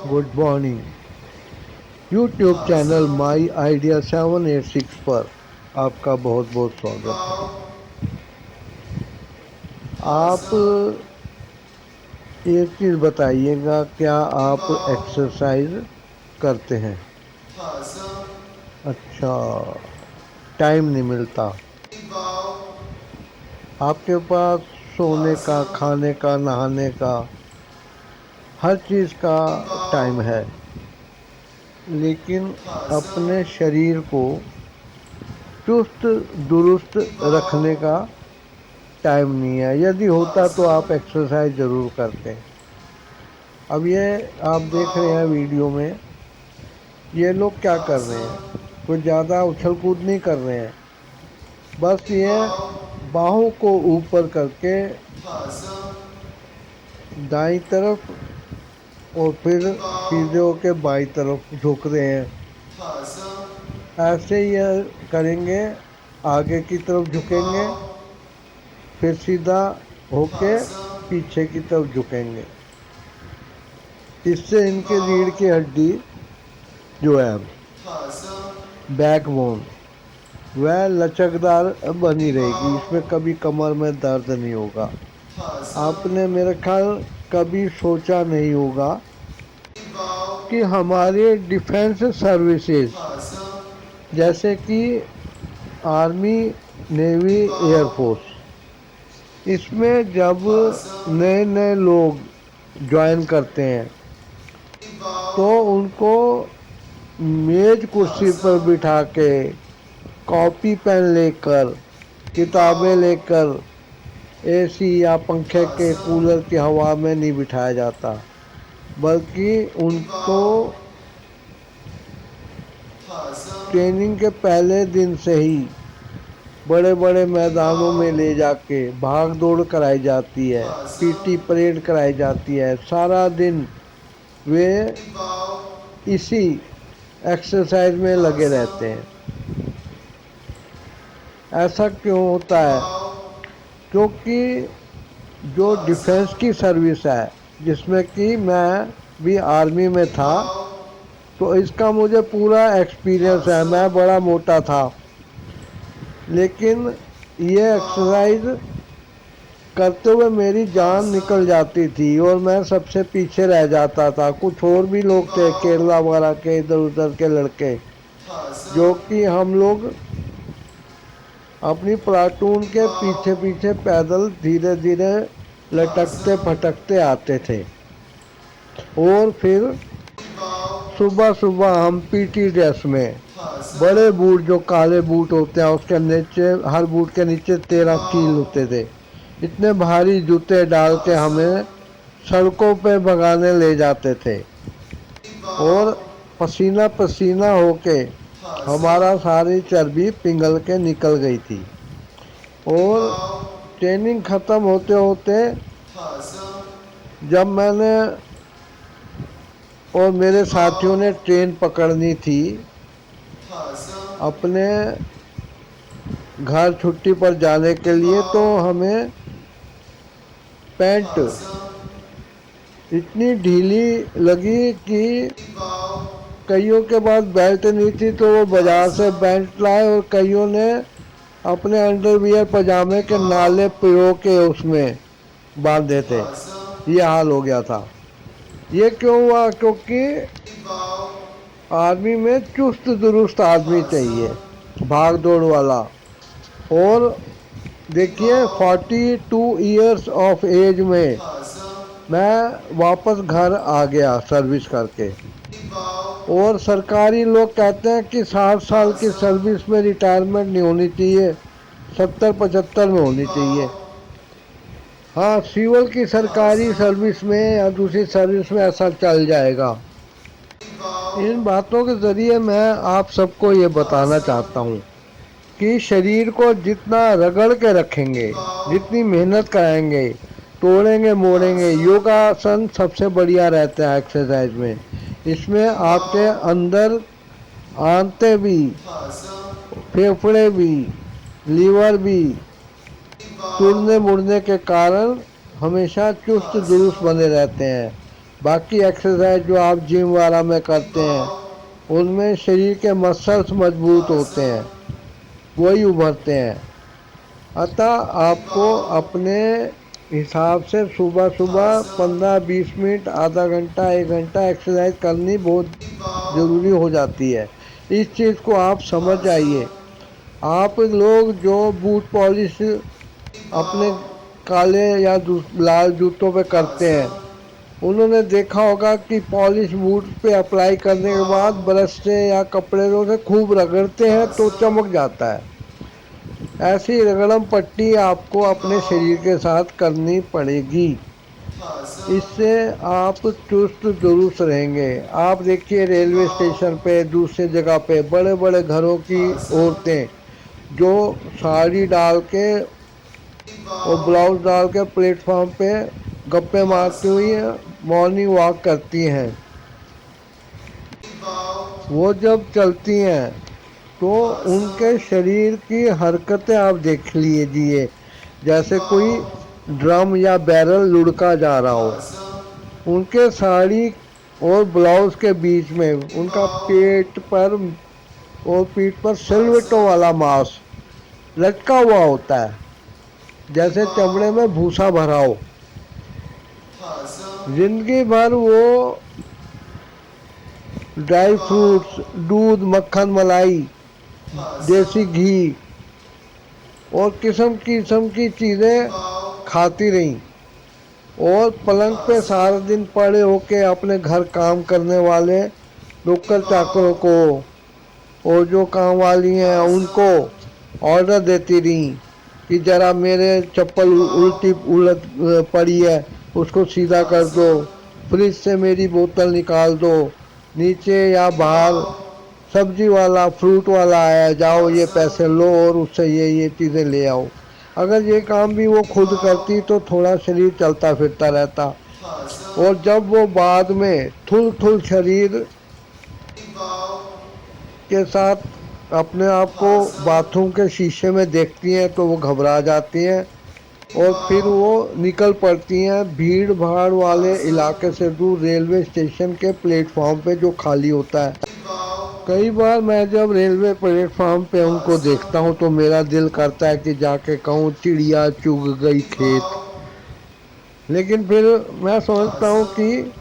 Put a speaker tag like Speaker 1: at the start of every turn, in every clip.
Speaker 1: Good morning. YouTube channel my idea 786 पर आपका बहुत बहुत स्वागत है। आप एक चीज़ बताइएगा, क्या आप एक्सरसाइज करते हैं? अच्छा, टाइम नहीं मिलता आपके पास? सोने का, खाने का, नहाने का, हर चीज़ का टाइम है, लेकिन अपने शरीर को चुस्त दुरुस्त रखने का टाइम नहीं है। यदि होता तो आप एक्सरसाइज ज़रूर करते। अब ये आप देख रहे हैं वीडियो में, ये लोग क्या कर रहे हैं? कुछ ज़्यादा उछल कूद नहीं कर रहे हैं, बस ये बाहों को ऊपर करके दाईं तरफ और फिर सीधे होके बाईं तरफ झुक रहे हैं। ऐसे ये करेंगे, आगे की तरफ झुकेंगे, फिर सीधा होके पीछे की तरफ झुकेंगे। इससे इनके रीढ़ की हड्डी जो है, बैकबोन, वह लचकदार बनी रहेगी। इसमें कभी कमर में दर्द नहीं होगा। आपने मेरे ख्याल कभी सोचा नहीं होगा कि हमारे डिफेंस सर्विसेज जैसे कि आर्मी, नेवी, एयरफोर्स, इसमें जब नए नए लोग ज्वाइन करते हैं तो उनको मेज कुर्सी पर बिठा के, कॉपी पेन लेकर, किताबें लेकर एसी या पंखे के कूलर की हवा में नहीं बिठाया जाता, बल्कि उनको ट्रेनिंग के पहले दिन से ही बड़े बड़े मैदानों में ले जाके भाग दौड़ कराई जाती है, पीटी परेड कराई जाती है। सारा दिन वे इसी एक्सरसाइज में लगे रहते हैं। ऐसा क्यों होता है? क्योंकि जो डिफेंस की सर्विस है, जिसमें कि मैं भी आर्मी में था, तो इसका मुझे पूरा एक्सपीरियंस है। मैं बड़ा मोटा था, लेकिन ये एक्सरसाइज करते हुए मेरी जान निकल जाती थी और मैं सबसे पीछे रह जाता था। कुछ और भी लोग थे, केरला वगैरह के, इधर उधर के लड़के, जो कि हम लोग अपनी प्लाटून के पीछे पीछे पैदल धीरे धीरे लटकते फटकते आते थे। और फिर सुबह सुबह हम पीटी ड्रेस में, बड़े बूट जो काले बूट होते हैं, उसके नीचे, हर बूट के नीचे 13 कील होते थे, इतने भारी जूते डाल के हमें सड़कों पे भगाने ले जाते थे। और पसीना पसीना होके हमारा सारी चर्बी पिघल के निकल गई थी। और ट्रेनिंग ख़त्म होते होते जब मैंने और मेरे साथियों ने ट्रेन पकड़नी थी अपने घर छुट्टी पर जाने के लिए, तो हमें पैंट इतनी ढीली लगी कि कईयों के पास बेल्ट नहीं थी, तो वो बाज़ार से बेल्ट लाए और कईयों ने अपने अंडरवियर पजामे के नाले पिरो के उसमें बांधे थे। ये हाल हो गया था। ये क्यों हुआ? क्योंकि आर्मी में चुस्त दुरुस्त आदमी चाहिए, भाग दौड़ वाला। और देखिए, 42 ईयर्स ऑफ एज में मैं वापस घर आ गया सर्विस करके। और सरकारी लोग कहते हैं कि 60 साल की सर्विस में रिटायरमेंट नहीं होनी चाहिए, 70-75 में होनी चाहिए। हाँ, सिविल की सरकारी सर्विस में या दूसरी सर्विस में ऐसा चल जाएगा। इन बातों के ज़रिए मैं आप सबको ये बताना चाहता हूँ कि शरीर को जितना रगड़ के रखेंगे, जितनी मेहनत कराएंगे, तोड़ेंगे मोड़ेंगे, योगासन सबसे बढ़िया रहता है एक्सरसाइज में। इसमें आपके अंदर आंतें भी, फेफड़े भी, लीवर भी तोड़ने मुड़ने के कारण हमेशा चुस्त दुरुस्त बने रहते हैं। बाकी एक्सरसाइज जो आप जिम वाला में करते हैं उनमें शरीर के मसल्स मजबूत होते हैं, वही उभरते हैं। अतः आपको अपने हिसाब से सुबह सुबह 15-20 मिनट, आधा घंटा, 1 घंटा एक्सरसाइज करनी बहुत ज़रूरी हो जाती है। इस चीज़ को आप समझ आइए। आप लोग जो बूट पॉलिश अपने काले या लाल जूतों पे करते हैं, उन्होंने देखा होगा कि पॉलिश बूट पे अप्लाई करने के बाद ब्रश से या कपड़े से खूब रगड़ते हैं तो चमक जाता है। ऐसी रगड़म पट्टी आपको अपने शरीर के साथ करनी पड़ेगी। इससे आप चुस्त दुरुस्त रहेंगे। आप देखिए रेलवे स्टेशन पे, दूसरे जगह पे बड़े बड़े घरों की औरतें जो साड़ी डाल के और ब्लाउज डाल के प्लेटफॉर्म पे गप्पे मारती हुई मॉर्निंग वॉक करती हैं। वो जब चलती हैं तो उनके शरीर की हरकतें आप देख लीजिए, जैसे कोई ड्रम या बैरल लुढ़का जा रहा हो। उनके साड़ी और ब्लाउज के बीच में उनका पेट पर और पीठ पर सिलवटों वाला मांस लटका हुआ होता है, जैसे चमड़े में भूसा भरा हो। जिंदगी भर वो ड्राई फ्रूट्स, दूध, मक्खन, मलाई, देसी घी और किस्म किस्म की चीज़ें खाती रहीं और पलंग पे सारा दिन पड़े होके अपने घर काम करने वाले नौकर चाकरों को और जो काम वाली हैं उनको ऑर्डर देती रहीं कि ज़रा मेरे चप्पल उल्टी उलट पड़ी है, उसको सीधा कर दो, फ्रिज से मेरी बोतल निकाल दो, नीचे या बाहर सब्जी वाला, फ्रूट वाला आया, जाओ ये पैसे लो और उससे ये चीज़ें ले आओ। अगर ये काम भी वो खुद करती तो थोड़ा शरीर चलता फिरता रहता। और जब वो बाद में थुल थुल शरीर के साथ अपने आप को बाथरूम के शीशे में देखती हैं तो वो घबरा जाती हैं और फिर वो निकल पड़ती हैं भीड़ भाड़ वाले इलाके से दूर, रेलवे स्टेशन के प्लेटफॉर्म पे जो खाली होता है। कई बार मैं जब रेलवे प्लेटफॉर्म पे उनको देखता हूँ तो मेरा दिल करता है कि जाके कहूँ चिड़िया चुग गई खेत। लेकिन फिर मैं सोचता हूँ कि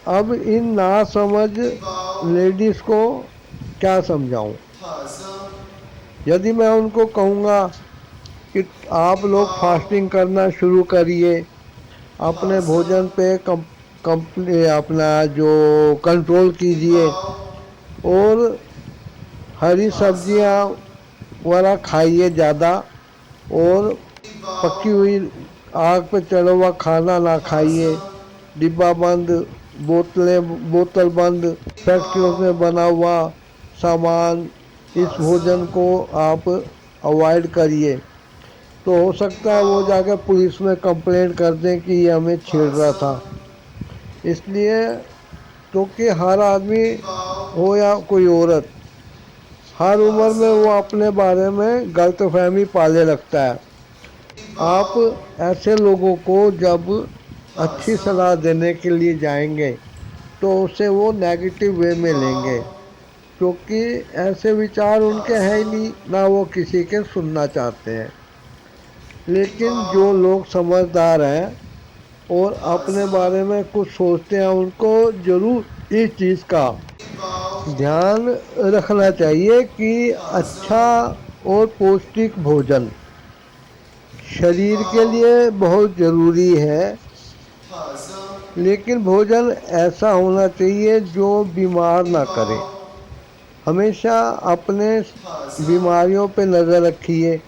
Speaker 1: अब इन नासमझ लेडीज़ को क्या समझाऊँ। यदि मैं उनको कहूँगा कि आप लोग फास्टिंग करना शुरू करिए, अपने भोजन पे अपना जो कंट्रोल कीजिए और हरी सब्जियां वगैरह खाइए ज़्यादा, और पकी हुई आग पे चढ़ा हुआ खाना ना खाइए, डिब्बा बंद, बोतल बंद, फैक्ट्रियों में बना हुआ सामान, इस भोजन को आप अवॉइड करिए। तो हो सकता है वो जाकर पुलिस में कंप्लेंट कर दें कि ये हमें छेड़ रहा था। इसलिए तो कि हर आदमी हो या कोई औरत, हर उम्र में वो अपने बारे में गलतफहमी पाले रखता है। आप ऐसे लोगों को जब अच्छी सलाह देने के लिए जाएंगे तो उसे वो नेगेटिव वे में लेंगे, क्योंकि ऐसे विचार उनके हैं ही नहीं, ना वो किसी के सुनना चाहते हैं। लेकिन जो लोग समझदार हैं और अपने बारे में कुछ सोचते हैं, उनको ज़रूर इस चीज़ का ध्यान रखना चाहिए कि अच्छा और पौष्टिक भोजन शरीर के लिए बहुत ज़रूरी है। लेकिन भोजन ऐसा होना चाहिए जो बीमार ना करे। हमेशा अपने बीमारियों पे नज़र रखिए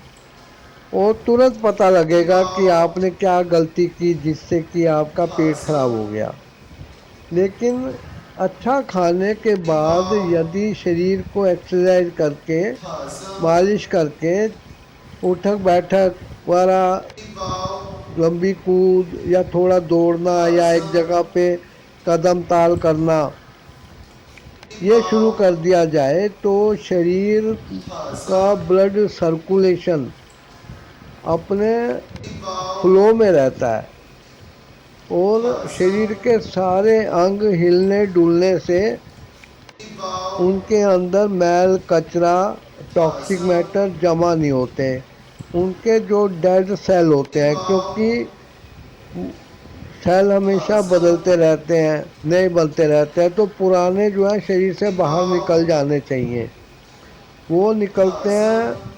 Speaker 1: और तुरंत पता लगेगा कि आपने क्या गलती की जिससे कि आपका पेट खराब हो गया। लेकिन अच्छा खाने के बाद यदि शरीर को एक्सरसाइज करके, मालिश करके, उठक बैठक वाला लंबी कूद या थोड़ा दौड़ना या एक जगह पे कदम ताल करना ये शुरू कर दिया जाए तो शरीर का ब्लड सर्कुलेशन अपने फ्लो में रहता है और शरीर के सारे अंग हिलने डुलने से उनके अंदर मैल कचरा टॉक्सिक मैटर जमा नहीं होते। उनके जो डेड सेल होते हैं, क्योंकि सेल हमेशा बदलते रहते हैं, नए बनते रहते हैं, तो पुराने जो है शरीर से बाहर निकल जाने चाहिए। वो निकलते हैं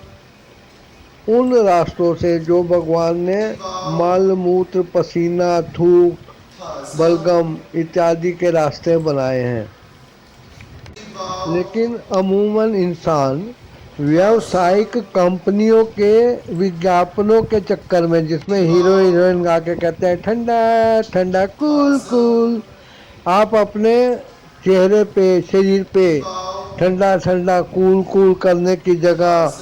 Speaker 1: उन रास्तों से जो भगवान ने मल मूत्र पसीना थूक बलगम इत्यादि के रास्ते बनाए हैं। लेकिन अमूमन इंसान व्यावसायिक कंपनियों के विज्ञापनों के चक्कर में, जिसमें हीरो हीरोइन गा के कहते हैं ठंडा ठंडा कूल कूल, आप अपने चेहरे पे शरीर पे ठंडा ठंडा कूल कूल करने की जगह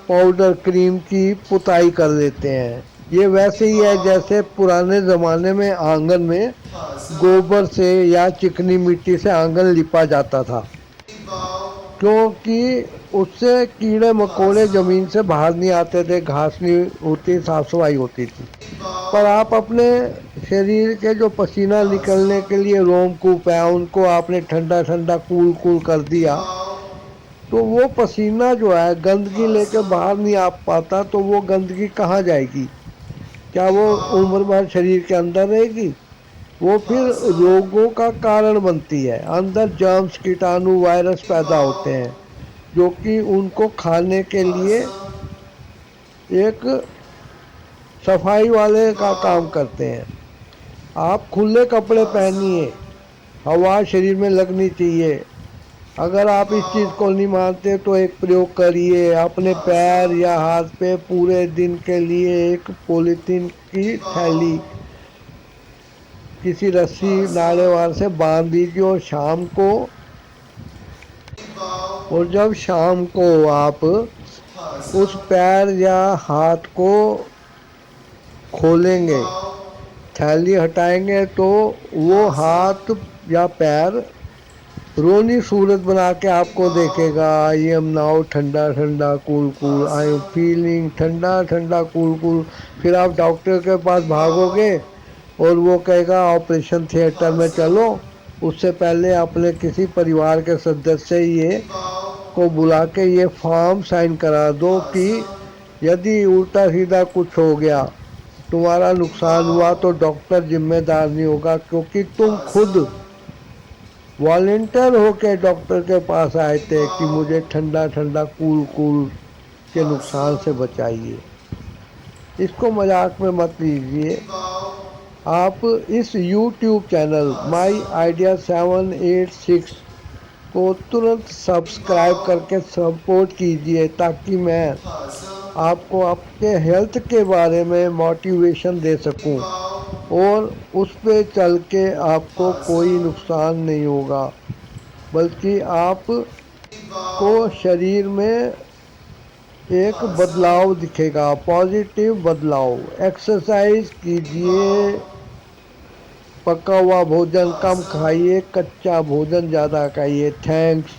Speaker 1: पाउडर क्रीम की पुताई कर देते हैं। ये वैसे ही है जैसे पुराने ज़माने में आंगन में गोबर से या चिकनी मिट्टी से आंगन लिपा जाता था, क्योंकि उससे कीड़े मकोड़े ज़मीन से बाहर नहीं आते थे, घास नहीं होती, साफ सफाई होती थी। पर आप अपने शरीर के जो पसीना निकलने के लिए रोमकूप है, उनको आपने ठंडा ठंडा कूल कूल कर दिया, तो वो पसीना जो है गंदगी लेके बाहर नहीं आ पाता, तो वो गंदगी कहाँ जाएगी? क्या वो उम्र भर शरीर के अंदर रहेगी? वो फिर रोगों का कारण बनती है। अंदर जर्म्स कीटाणु वायरस पैदा होते हैं, जो कि उनको खाने के लिए एक सफाई वाले का काम करते हैं। आप खुले कपड़े पहनिए, हवा शरीर में लगनी चाहिए। अगर आप इस चीज़ को नहीं मानते तो एक प्रयोग करिए, अपने पैर या हाथ पे पूरे दिन के लिए एक पॉलीथीन की थैली किसी रस्सी नालेवार से बांध दीजिए, और जब शाम को आप उस पैर या हाथ को खोलेंगे, थैली हटाएंगे, तो वो हाथ या पैर रोनी सूरत बना के आपको देखेगा। आई एम नाउ ठंडा ठंडा cool cool, I am feeling ठंडा ठंडा कूल कूल। फिर आप डॉक्टर के पास भागोगे और वो कहेगा ऑपरेशन थिएटर में चलो। उससे पहले अपने किसी परिवार के सदस्य ये को बुला के ये फॉर्म साइन करा दो कि यदि उल्टा सीधा कुछ हो गया, तुम्हारा नुकसान हुआ, तो डॉक्टर जिम्मेदार नहीं होगा, क्योंकि तुम खुद वॉलेंटियर होके डॉक्टर के पास आए थे कि मुझे ठंडा ठंडा कूल कूल के नुकसान से बचाइए। इसको मजाक में मत लीजिए। आप इस YouTube चैनल माई आइडिया 786 को तुरंत सब्सक्राइब करके सपोर्ट कीजिए, ताकि मैं आपको आपके हेल्थ के बारे में मोटिवेशन दे सकूं और उस पे चल के आपको कोई नुकसान नहीं होगा, बल्कि आप को शरीर में एक बदलाव दिखेगा, पॉजिटिव बदलाव। एक्सरसाइज कीजिए, पका हुआ भोजन कम खाइए, कच्चा भोजन ज़्यादा खाइए। थैंक्स।